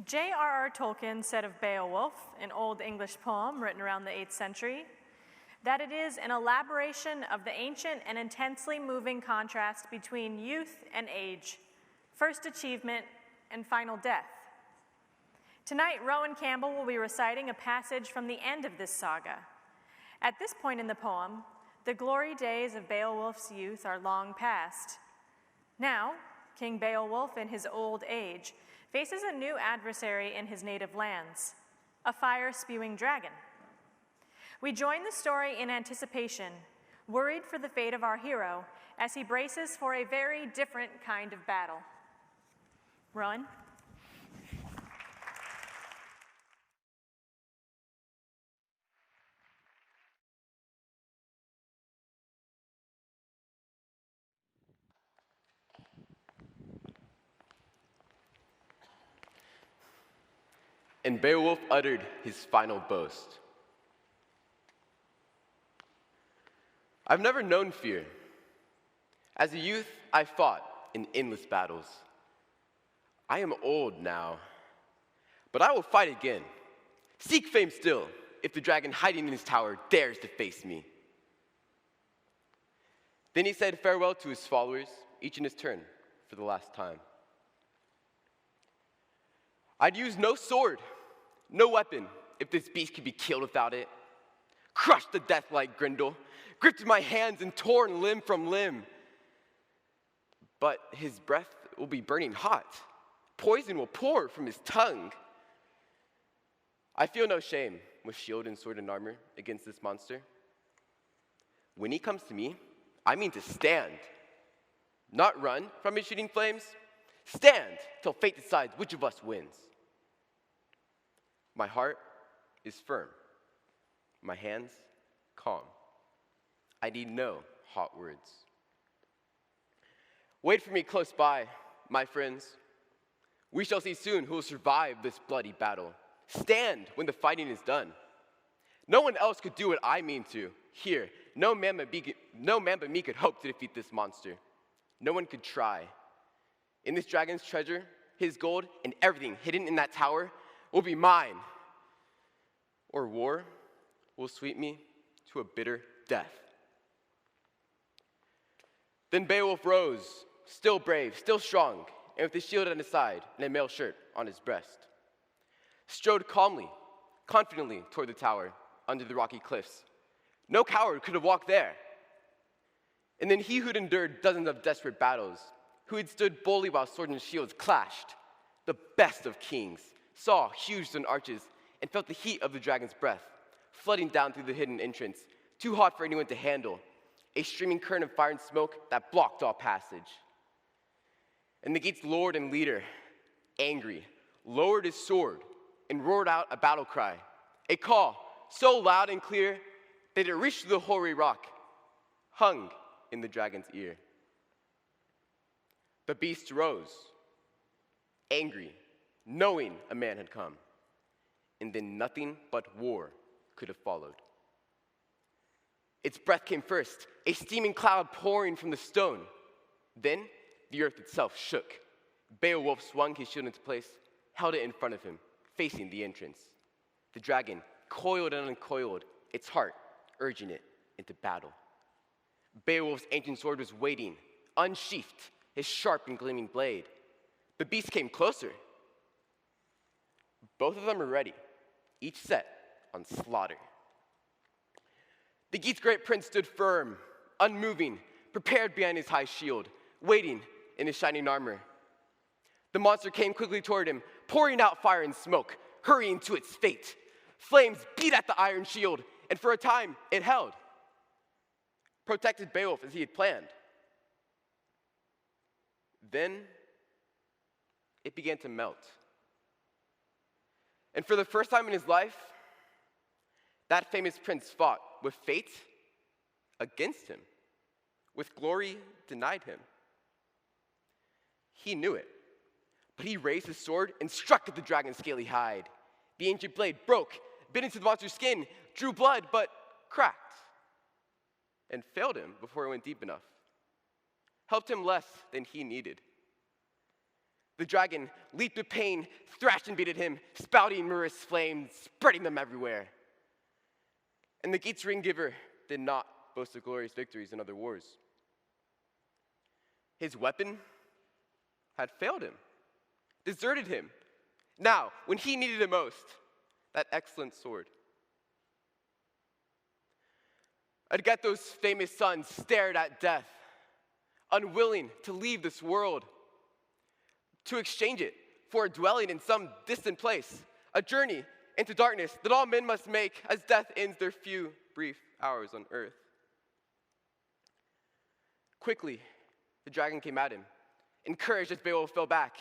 J.R.R. Tolkien said of Beowulf, an Old English poem written around the 8th century, that it is an elaboration of the ancient and intensely moving contrast between youth and age, first achievement and final death. Tonight, Rowan Campbell will be reciting a passage from the end of this saga. At this point in the poem, the glory days of Beowulf's youth are long past. Now, King Beowulf in his old age faces a new adversary in his native lands, a fire-spewing dragon. We join the story in anticipation, worried for the fate of our hero as he braces for a very different kind of battle. Rowan? And Beowulf uttered his final boast. I've never known fear. As a youth, I fought in endless battles. I am old now, but I will fight again. Seek fame still, if the dragon hiding in his tower dares to face me. Then he said farewell to his followers, each in his turn, for the last time. I'd use no sword, no weapon, if this beast could be killed without it. Crushed to death like Grendel, gripped my hands and torn limb from limb. But his breath will be burning hot. Poison will pour from his tongue. I feel no shame with shield and sword and armor against this monster. When he comes to me, I mean to stand. Not run from his shooting flames. Stand till fate decides which of us wins. My heart is firm. My hands calm. I need no hot words. Wait for me close by, my friends. We shall see soon who will survive this bloody battle. Stand when the fighting is done. No one else could do what I mean to. Here, no man but me could hope to defeat this monster. No one could try. In this dragon's treasure, his gold, and everything hidden in that tower will be mine. Or war will sweep me to a bitter death. Then Beowulf rose, still brave, still strong, and with his shield at his side and a mail shirt on his breast. Strode calmly, confidently toward the tower under the rocky cliffs. No coward could have walked there. And then he who'd endured dozens of desperate battles, who had stood boldly while swords and shields clashed, the best of kings, saw huge stone arches and felt the heat of the dragon's breath, flooding down through the hidden entrance, too hot for anyone to handle, a streaming current of fire and smoke that blocked all passage. And the gate's lord and leader, angry, lowered his sword and roared out a battle cry, a call so loud and clear that it reached the hoary rock, hung in the dragon's ear. The beast rose, angry, knowing a man had come, and then nothing but war could have followed. Its breath came first, a steaming cloud pouring from the stone. Then the earth itself shook. Beowulf swung his shield into place, held it in front of him, facing the entrance. The dragon coiled and uncoiled, its heart urging it into battle. Beowulf's ancient sword was waiting, unsheathed, his sharp and gleaming blade. The beast came closer. Both of them were ready, each set on slaughter. The Geat's great prince stood firm, unmoving, prepared behind his high shield, waiting in his shining armor. The monster came quickly toward him, pouring out fire and smoke, hurrying to its fate. Flames beat at the iron shield, and for a time it held, protected Beowulf as he had planned. Then it began to melt. And for the first time in his life, that famous prince fought with fate against him, with glory denied him. He knew it, but he raised his sword and struck at the dragon's scaly hide. The ancient blade broke, bit into the monster's skin, drew blood, but cracked, and failed him before it went deep enough. Helped him less than he needed. The dragon leaped with pain, thrashed and beat at him, spouting murderous flames, spreading them everywhere. And the gate's ring giver did not boast of glorious victories in other wars. His weapon had failed him, deserted him. Now, when he needed it most, that excellent sword. Agatho's famous son stared at death, unwilling to leave this world, to exchange it for a dwelling in some distant place, a journey into darkness that all men must make as death ends their few brief hours on earth. Quickly, the dragon came at him, encouraged as Beowulf fell back.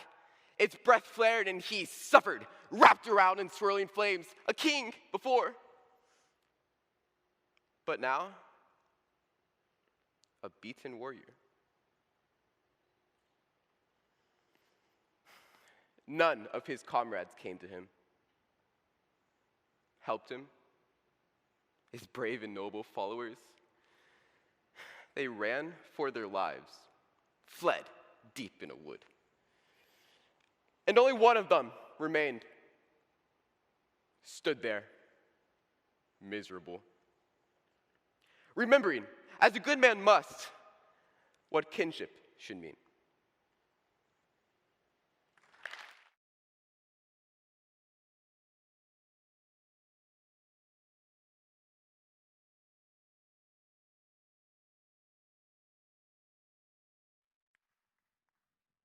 Its breath flared and he suffered, wrapped around in swirling flames, a king before. But now, a beaten warrior. None of his comrades came to him, helped him. His brave and noble followers, they ran for their lives, fled deep in a wood. And only one of them remained, stood there, miserable, remembering, as a good man must, what kinship should mean.